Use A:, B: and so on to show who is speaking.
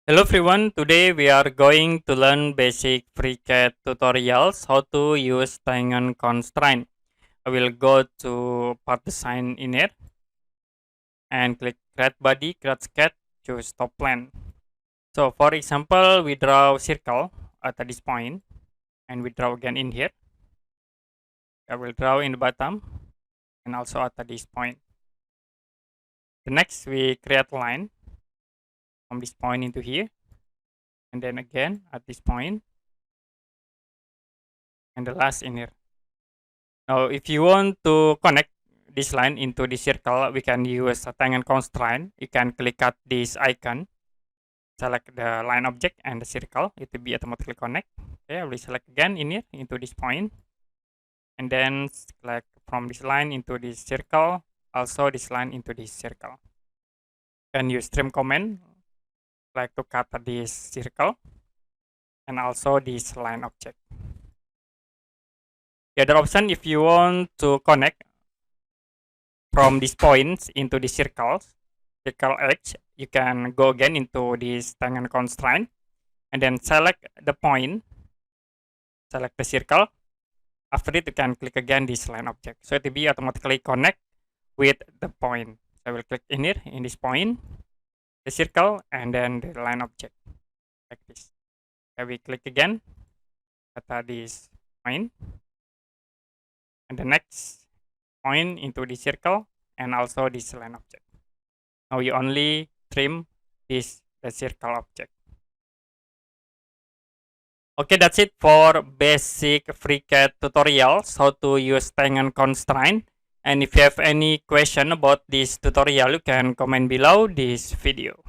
A: Hello everyone, today we are going to learn basic FreeCAD tutorials how to use Tangen constraint. I will go to part design in here and click create body, create sketch, choose top plan. So for example, we draw circle at this point and we draw again in here. I will draw in the bottom and also at this point. The next we create line from this point into here and then again at this point and the last in here. Now, if you want to connect this line into the circle, we can use a Tangen constraint. You can click at this icon, select the line object and the circle. It will be automatically connect. Okay, I will select again in here into this point, and then select from this line into this circle. Also, this line into this circle. You can use trim command, like to cut this circle, and also this line object. The other option, if you want to connect from these points into the circle edge, you can go again into this Tangen constraint and then select the point, select the circle. After it, you can click again this line object. So it will be automatically connect with the point. So I will click in here, in this point, the circle, and then the line object, like this. Okay, we click again at this point, and the next point into the circle, and also this line object. Now you only trim the circle object. Okay, that's it for basic FreeCAD tutorials, how to use Tangen constraint. And if you have any question about this tutorial, you can comment below this video.